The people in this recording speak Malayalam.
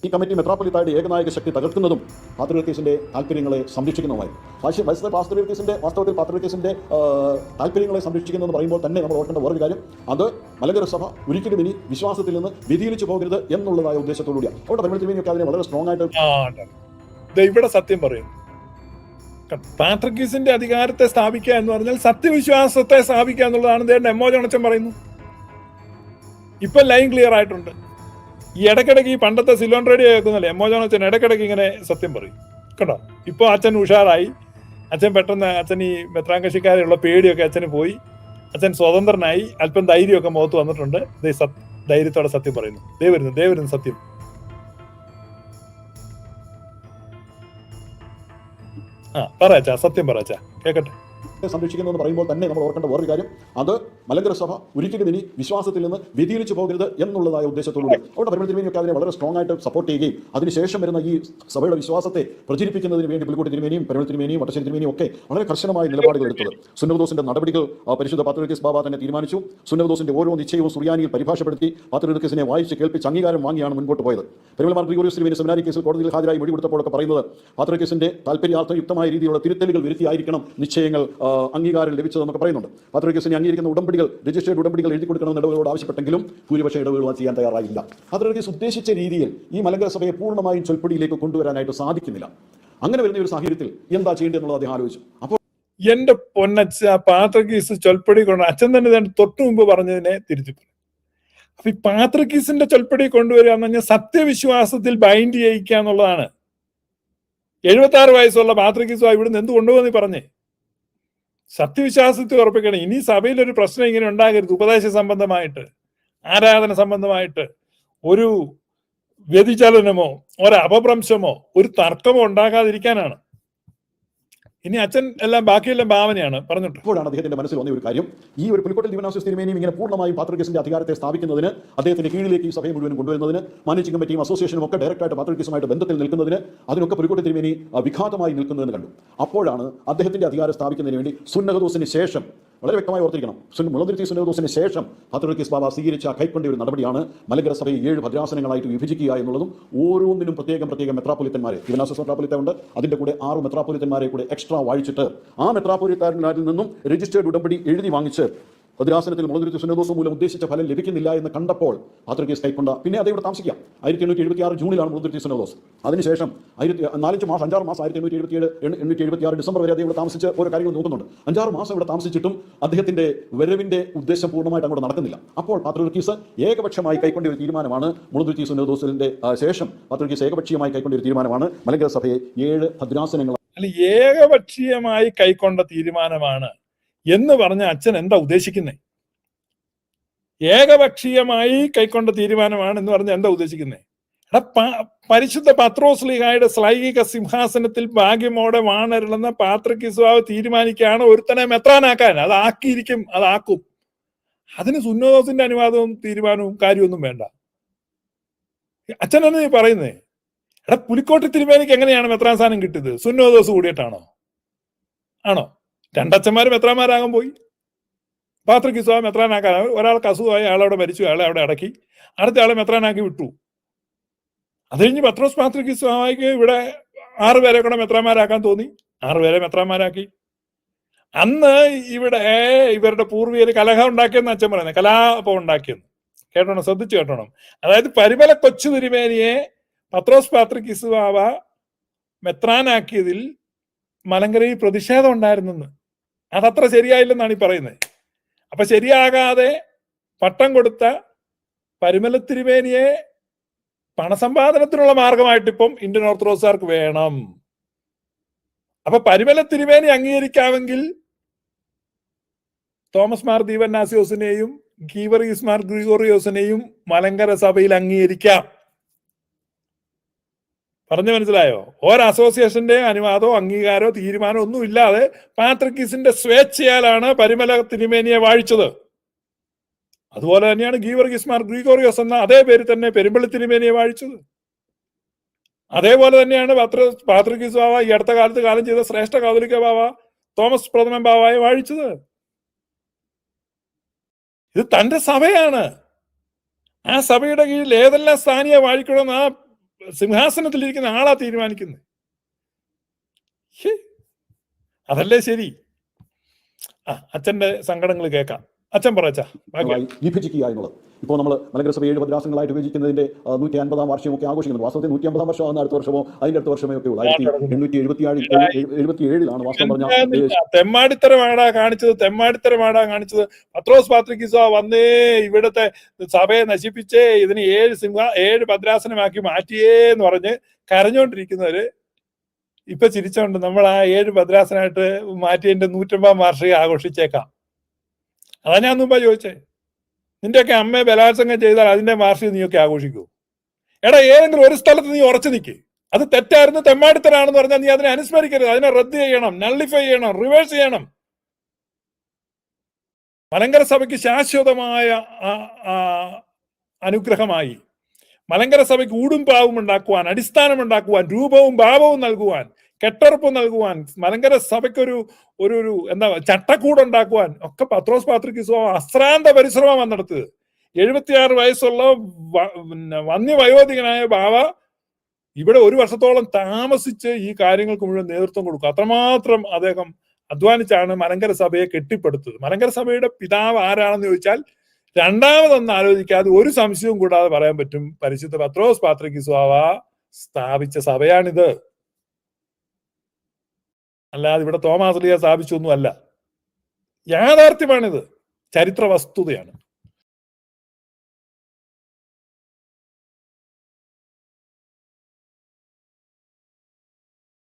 ഈ കമ്മിറ്റി മെത്രാപ്പൊലീത്തായുടെ ഏകനായക ശക്തി തകർക്കുന്നതും പാത്രിയർക്കീസിന്റെ താല്പര്യങ്ങളെ സംരക്ഷിക്കുന്നതുമായി വാസ്തവത്തിൽ പാത്രിയർക്കീസിന്റെ താല്പര്യങ്ങളെ സംരക്ഷിക്കുന്നതെന്ന് പറയുമ്പോൾ തന്നെ നമ്മൾ ഓർക്കേണ്ട വേറൊരു കാര്യം, അത് മലങ്കര സഭ ഒരിക്കലും ഇനി വിശ്വാസത്തിൽ നിന്ന് വ്യതിചലിച്ചു പോകരുത് എന്നുള്ളതായ ഉദ്ദേശത്തോടുകൂടിയാണ്. അവിടെ പരിമളത്തിനുവേണ്ടിയൊക്കെ അതിനെ വളരെ സ്ട്രോങ് ആയിട്ട് ഇവിടെ സത്യം പറയും. പാത്രിയർക്കീസിന്റെ അധികാരത്തെ സ്ഥാപിക്കുക എന്ന് പറഞ്ഞാൽ സത്യവിശ്വാസത്തെ സ്ഥാപിക്കുക എന്നുള്ളതാണ് എമ്മോ ജോണച്ചൻ പറയുന്നു. ഇപ്പൊ ലൈൻ ക്ലിയർ ആയിട്ടുണ്ട്. ഈ ഇടയ്ക്കിടയ്ക്ക് ഈ പണ്ടത്തെ സിലോൺ റേഡിയോ കേൾക്കുന്നില്ലേ, എമ്മോ ജോണച്ചൻ ഇടയ്ക്കിടയ്ക്ക് ഇങ്ങനെ സത്യം പറയും കേട്ടോ. ഇപ്പോൾ അച്ഛൻ ഉഷാറായി. അച്ഛൻ പെട്ടെന്ന് അച്ഛൻ ഈ മെത്രാങ്കക്ഷിക്കാരെയുള്ള പേടിയൊക്കെ അച്ഛന് പോയി. അച്ഛൻ സ്വതന്ത്രനായി. അല്പം ധൈര്യമൊക്കെ മുഖത്ത് വന്നിട്ടുണ്ട്. ധൈര്യത്തോടെ സത്യം പറയുന്നു. ദൈവരുന്നു സത്യം. പറയാ സത്യം പറയാ കേക്കട്ടെ. സംരക്ഷിക്കുന്നതെന്ന് പറയുമ്പോൾ തന്നെ നമ്മൾ ഓർക്കേണ്ട വേറൊരു കാര്യം, അത് മലങ്കര സഭ ഒരിക്കലും ഇനി വിശ്വാസത്തിൽ നിന്ന് വ്യതിചലിച്ചു പോകരുത് എന്നുള്ളതായ ഉദ്ദേശത്തോടുകൂടി അവിടെ പരിമളത്തിനുവേണ്ടിയൊക്കെ അതിനെ വളരെ സ്ട്രോങ് ആയിട്ട് സപ്പോർട്ട് ചെയ്യുകയും അതിനുശേഷം വരുന്ന ഈ സഭയുടെ വിശ്വാസത്തെ പ്രചരിപ്പിക്കുന്നതിന് വേണ്ടി പുലിക്കോട്ട് തിരുമേനിയും പരിമളത്തിനുമേനിയും വട്ടശ്ശേരി തിരുമേനിയും ഒക്കെ വളരെ കർശനമായ നിലപാടുകൾ എടുത്തത്. സുന്നതദോസിന്റെ നടപടികൾ പരിശുദ്ധ പാത്രിയർക്കീസ് ബാബ തന്നെ തീരുമാനിച്ചു. സുന്നതദോസിന്റെ ഓരോ നിശ്ചയവും സുറിയാനിയിൽ പരിഭാഷപ്പെടുത്തി പാത്രിയർക്കീസിനെ വായിച്ച് കേൾപ്പിച്ച് അംഗീകാരം വാങ്ങിയാണ് മുൻപോട്ട് പോയത്. പെരുമലമാർ ഗ്രിഗോറിയോസ് തിരുമേനി സെമിനാരി കേസിൽ കോടതിയിൽ ഹാജരായി മൊഴി കൊടുത്തപ്പോഴൊക്കെ പറയുന്നത് പാത്രിയർക്കീസിന്റെ താല്പര്യാർത്ഥം യുക്തമായ രീതിയിലുള്ള തിരുത്തലുകൾ വരുത്തിയായിരിക്കണം നിശ്ചയങ്ങൾ അംഗീകാരം ലഭിച്ചതെന്നൊക്കെ പറയുന്നുണ്ട്. പാത്രിയർക്കീസിനെ അംഗീകരിക്കുന്ന ഉടമ്പടികൾ, രജിസ്റ്റേർഡ് ഉടമ്പടികൾ എഴുതി കൊടുക്കണമെന്ന് ഇടവുകളോട് ആവശ്യപ്പെട്ടെങ്കിലും ഭൂരിപക്ഷം ഇടവുകൾ ചെയ്യാൻ തയ്യാറായില്ല. പാത്രിയർക്കീസ് ഉദ്ദേശിച്ച രീതിയിൽ ഈ മലങ്കര സഭയെ പൂർണ്ണമായും ചൊൽപ്പടിയിലേക്ക് കൊണ്ടുവരാനായിട്ട് സാധിക്കുന്നില്ല. അങ്ങനെ വരുന്ന ഒരു സാഹചര്യത്തിൽ എന്താ ചെയ്യേണ്ടതെന്നുള്ളത് അദ്ദേഹം ആലോചിച്ചു. അപ്പോൾ എന്റെ പൊന്നച്ഛ, പാത്രിയർക്കീസ് ചൊൽപ്പടി കൊണ്ട് അച്ഛൻ തന്നെ തൊട്ടു മുമ്പ് പറഞ്ഞതിനെ തിരുത്തി. അപ്പൊ ഈ പാത്രിയർക്കീസിന്റെ ചൊൽപ്പടി കൊണ്ടുവരിക എന്ന് പറഞ്ഞാൽ സത്യവിശ്വാസത്തിൽ ബൈൻഡ് ചെയ്യിക്കുക എന്നുള്ളതാണ്. 76 വയസ്സുള്ള പാത്രിയർക്കീസുമായി ഇവിടുന്ന് എന്ത് കൊണ്ടുപോകുന്ന പറഞ്ഞേ? സത്യവിശ്വാസത്തെ ഉറപ്പിക്കണം. ഇനി സഭയിലൊരു പ്രശ്നം ഇങ്ങനെ ഉണ്ടാകരുത്. ഉപദേശ സംബന്ധമായിട്ട്, ആരാധന സംബന്ധമായിട്ട് ഒരു വ്യതിചലനമോ ഒരു അപഭ്രംശമോ ഒരു തർക്കമോ ഉണ്ടാകാതിരിക്കാനാണ്. ഇനി അച്ഛൻ എല്ലാം ബാക്കിയെല്ലാം ഭാവനയാണ് പറഞ്ഞിട്ട്. അപ്പോഴാണ് അദ്ദേഹത്തിന്റെ മനസ്സിൽ വന്ന ഒരു കാര്യം, ഈ ഒരു പുലിക്കോട്ടിൽ ദിവനാസ്യോസ് തിരുമേനിയും ഇങ്ങനെ പൂർണ്ണമായും പാത്രിയർക്കീസിന്റെ അധികാരത്തെ സ്ഥാപിക്കുന്നതിന്, അദ്ദേഹത്തിന്റെ കീഴിലേക്ക് ഈ സഭയെ മുഴുവൻ കൊണ്ടുവരുന്നതിന്, മാനേജിംഗ് കമ്മിറ്റിയും അസോസിയേഷനും ഒക്കെ ഡയറക്റ്റായിട്ട് പാത്രിയർക്കീസുമായിട്ട് ബന്ധത്തിൽ നിൽക്കുന്നതിന്, അതിനൊക്കെ പുലിക്കോട്ടിൽ തിരുമേനി വിഘാതമായി നിൽക്കുന്നതെന്ന് കണ്ടു. അപ്പോഴാണ് അദ്ദേഹത്തിന്റെ അധികാരം സ്ഥാപിക്കുന്നതിന് വേണ്ടി സുന്നതദോസിന് ശേഷം, വളരെ വ്യക്തമായി ഓർത്തിരിക്കണം, മുളന്തുരുത്തി സുന്നതദോസിന് ശേഷം പാത്രിയർക്കീസ് ബാബ സ്വീകരിച്ച കൈക്കൊണ്ട ഒരു നടപടിയാണ് മലങ്കര സഭയെ 7 ഭദ്രാസനങ്ങളായിട്ട് വിഭജിക്കുക എന്നുള്ളതും ഓരോന്നിനും പ്രത്യേകം മെത്രാപ്പൊലിത്തന്മാരെ, ദിവനാസ്യോസ് മെത്രാപ്പൊലിത്ത ഉണ്ട്, അതിന്റെ കൂടെ 6 മെത്രാപ്പൊലിത്തന്മാരെ കൂടെ എക്സ്ട്രാ വായിച്ചിട്ട് ആ മെത്രാപ്പൊലിത്താരിൽ നിന്നും രജിസ്റ്റേർഡ് ഉടമ്പടി എഴുതി വാങ്ങിച്ച് ഭദ്രാസനത്തിൽ മുളന്തുരുത്തി സുന്നതദോസ് മൂലം ഉദ്ദേശിച്ച ഫലം ലഭിക്കുന്നില്ല എന്ന് കണ്ടപ്പോൾ പാത്രിയർക്കീസ് കൈക്കൊണ്ട, പിന്നെ അതേ ഇവിടെ താമസിക്കാം. 1876 ജൂണിലാണ് മുളന്തുരുത്തി സുന്നതദോസ്. അതിനുശേഷം 5 മാസം 5-6 മാസം 1876 ഡിസംബർ വരെ അദ്ദേഹം ഇവിടെ താമസിച്ച് ഓരോ കാര്യങ്ങൾ നോക്കുന്നുണ്ട്. 5-6 മാസം ഇവിടെ താമസിച്ചിട്ടും അദ്ദേഹത്തിന്റെ വരവിന്റെ ഉദ്ദേശം പൂർണ്ണമായിട്ട് അങ്ങോട്ട് നടക്കുന്നില്ല. അപ്പോൾ പാത്രിയർക്കീസ് ഏകപക്ഷമായി കൈക്കൊണ്ട ഒരു തീരുമാനമാണ്, മുളന്തുരുത്തി സുന്നതദോസിന്റെ ശേഷം പാത്രിയർക്കീസ് ഏകപക്ഷീയമായി കൈക്കൊണ്ട ഒരു തീരുമാനമാണ് മലങ്കര സഭയെ 7 ഭദ്രാസനങ്ങൾ ഏകപക്ഷീയമായി കൈക്കൊണ്ട തീരുമാനമാണ് എന്ന് പറഞ്ഞ അച്ഛൻ എന്താ ഉദ്ദേശിക്കുന്നത്? ഏകപക്ഷീയമായി കൈക്കൊണ്ട തീരുമാനമാണ് എന്ന് പറഞ്ഞ എന്താ ഉദ്ദേശിക്കുന്നത്? പരിശുദ്ധ പത്രോസ്ലീഹായുടെ ശ്ലൈഹിക സിംഹാസനത്തിൽ ഭാഗ്യമോടെ വാണരുളുന്ന പാത്രിയർക്കീസ് തീരുമാനിക്കുകയാണ് ഒരുത്തനെ മെത്രാനാക്കാൻ. അതാക്കിയിരിക്കും, അതാക്കും. അതിന് സുന്നതദോസിന്റെ അനുവാദവും തീരുമാനവും കാര്യമൊന്നും വേണ്ട. അച്ഛനെന്ന് നീ പറയുന്നേ? പുലിക്കോട്ട് തിരുമേനിക്ക് എങ്ങനെയാണ് മെത്രാൻ സ്ഥാനം കിട്ടിയത്? സുന്നതദോസ് കൂടിയിട്ടാണോ? ആണോ? 2 അച്ഛന്മാർ മെത്രാന്മാരാകാൻ പോയി. പാത്രിയർക്കീസ് മെത്രാനാക്കാൻ ഒരാൾക്ക് അസുഖമായി, അയാളവിടെ മരിച്ചു, അയാളെ അവിടെ അടക്കി, അടുത്ത ആളെ മെത്രാനാക്കി വിട്ടു. അത് കഴിഞ്ഞ് പത്രോസ് പാത്രിയർക്കീസ് ഇവിടെ 6 പേരെ കൂടെ മെത്രാന്മാരാക്കാൻ തോന്നി. 6 പേരെ മെത്രാന്മാരാക്കി. അന്ന് ഇവിടെ ഇവരുടെ പൂർവികർ കലഹം ഉണ്ടാക്കിയെന്ന് അച്ഛൻ പറയുന്നത്, കലാപം ഉണ്ടാക്കിയെന്ന്. കേട്ടോണം, ശ്രദ്ധിച്ചു കേട്ടോണം. അതായത് പരിമല കൊച്ചു തിരുമേനിയെ പത്രോസ് പാത്രിയർക്കീസ് മെത്രാനാക്കിയതിൽ മലങ്കരയിൽ പ്രതിഷേധം ഉണ്ടായിരുന്നെന്ന്. അതത്ര ശരിയായില്ലെന്നാണ് ഈ പറയുന്നത്. അപ്പൊ ശരിയാകാതെ പട്ടം കൊടുത്ത പരിമല തിരുമേനിയെ പണസമ്പാദനത്തിനുള്ള മാർഗമായിട്ട് ഇപ്പം ഇന്ത്യൻ ഓർത്തഡോക്സുകാർക്ക് വേണം. അപ്പൊ പരിമല തിരുമേനി അംഗീകരിക്കാമെങ്കിൽ തോമസ് മാർ ദീവന്നാസ്യോസിനെയും ഗീവർഗീസ് മാർ ഗ്രിഗോറിയോസിനെയും മലങ്കര സഭയിൽ അംഗീകരിക്കാം. പറഞ്ഞു മനസ്സിലായോ? ഒരു അസോസിയേഷന്റെ അനുവാദമോ അംഗീകാരമോ തീരുമാനമോ ഒന്നും ഇല്ലാതെ പാത്രിയർക്കീസിന്റെ സ്വേച്ഛയാലാണ് പരിമല തിരുമേനിയെ വാഴിച്ചത്. അതുപോലെ തന്നെയാണ് ഗീവർഗീസ് മാർ ഗ്രിഗോറിയോസ് എന്ന അതേ പേര് തന്നെ പെരുമ്പള്ളി തിരുമേനിയെ വാഴിച്ചത്. അതേപോലെ തന്നെയാണ് പാത്രിയർക്കീസ് ബാവ ഈ അടുത്ത കാലത്ത് കാലം ചെയ്ത ശ്രേഷ്ഠ കാതോലിക്ക ബാവ തോമസ് പ്രഥമൻ ബാവയെ വാഴിച്ചത്. ഇത് തന്റെ സഭയാണ്. ആ സഭയുടെ കീഴിൽ ഏതെല്ലാം സ്ഥാനിയെ വാഴിക്കണമെന്ന് ആ സിംഹാസനത്തിലിരിക്കുന്ന ആളാ തീരുമാനിക്കുന്നത്. അതല്ലേ ശരി. അച്ഛന്റെ സങ്കടങ്ങൾ കേൾക്കാം. അച്ഛൻ പറച്ചാ വിഭജിക്കുക എന്നുള്ളത്. ഇപ്പോൾ നമ്മൾ മലങ്കര സഭ 7 ഭദ്രാസനങ്ങളായിട്ട് വിഭജിക്കുന്നതിന്റെ 150-ാം വാർഷികമൊക്കെ ആഘോഷിക്കുന്നു. വാസ്തവത്തിൽ 150-ാം വർഷമാകുന്ന അടുത്ത വർഷമോ അതിന്റെ അടുത്ത വർഷമേ ഒക്കെ ഉള്ളൂ. 1877 വാസ്തവം പറഞ്ഞാൽ തെമ്മാടിത്തരമാടാ കാണിച്ചത്. പത്രോസ് പാത്രിക്കീസ വന്നേ ഇവിടുത്തെ സഭയെ നശിപ്പിച്ചേ, ഇതിന് 7 ഭദ്രാസനമാക്കി മാറ്റിയേ എന്ന് പറഞ്ഞ് കരഞ്ഞോണ്ടിരിക്കുന്നവര് ഇപ്പൊ ചിരിച്ചോണ്ട് നമ്മൾ ആ 7 ഭദ്രാസനമായിട്ട് മാറ്റിയതിന്റെ 150-ാം വാർഷികം ആഘോഷിച്ചേക്കാം. അതാ ഞാൻ മുമ്പ് ചോദിച്ചേ. നിന്റെയൊക്കെ അമ്മയെ ബലാത്സംഗം ചെയ്താൽ അതിന്റെ വാർഷികം നീയൊക്കെ ആഘോഷിക്കൂ? എടാ, ഏതെങ്കിലും ഒരു സ്ഥലത്ത് നീ ഉറച്ചു നിൽക്ക്. അത് തെറ്റായിരുന്നു, തെമ്മാടിത്തരാണെന്ന് പറഞ്ഞാൽ നീ അതിനെ അനുസ്മരിക്കരുത്. അതിനെ റദ്ദ് ചെയ്യണം, നള്ളിഫൈ ചെയ്യണം, റിവേഴ്സ് ചെയ്യണം. മലങ്കര സഭയ്ക്ക് ശാശ്വതമായ അനുഗ്രഹമായി, മലങ്കര സഭയ്ക്ക് ഊടും പാവും ഉണ്ടാക്കുവാൻ, അടിസ്ഥാനം ഉണ്ടാക്കുവാൻ, രൂപവും ഭാവവും നൽകുവാൻ, കെട്ടുറപ്പ് നൽകുവാൻ, മലങ്കര സഭയ്ക്കൊരു ഒരു എന്താ ചട്ടക്കൂടുണ്ടാക്കുവാൻ ഒക്കെ പത്രോസ് പാത്രിക്കീസ അശ്രാന്ത പരിശ്രമം നടത്തുക. 76 വയസ്സുള്ള വന്യവയോധികനായ ബാവ ഇവിടെ 1 വർഷത്തോളം താമസിച്ച് ഈ കാര്യങ്ങൾക്ക് മുഴുവൻ നേതൃത്വം കൊടുക്കും. അത്രമാത്രം അദ്ദേഹം അധ്വാനിച്ചാണ് മലങ്കര സഭയെ കെട്ടിപ്പടുത്തത്. മലങ്കര സഭയുടെ പിതാവ് ആരാണെന്ന് ചോദിച്ചാൽ രണ്ടാമതൊന്നും ആലോചിക്കാതെ ഒരു സംശയവും കൂടാതെ പറയാൻ പറ്റും, പരിശുദ്ധ പത്രോസ് പാത്രിക്കീസ സ്ഥാപിച്ച സഭയാണിത്. അല്ലാതെ ഇവിടെ തോമാസ് ലീഗ സ്ഥാപിച്ചൊന്നും അല്ല. യാഥാർത്ഥ്യമാണിത്, ചരിത്ര വസ്തുതയാണ്.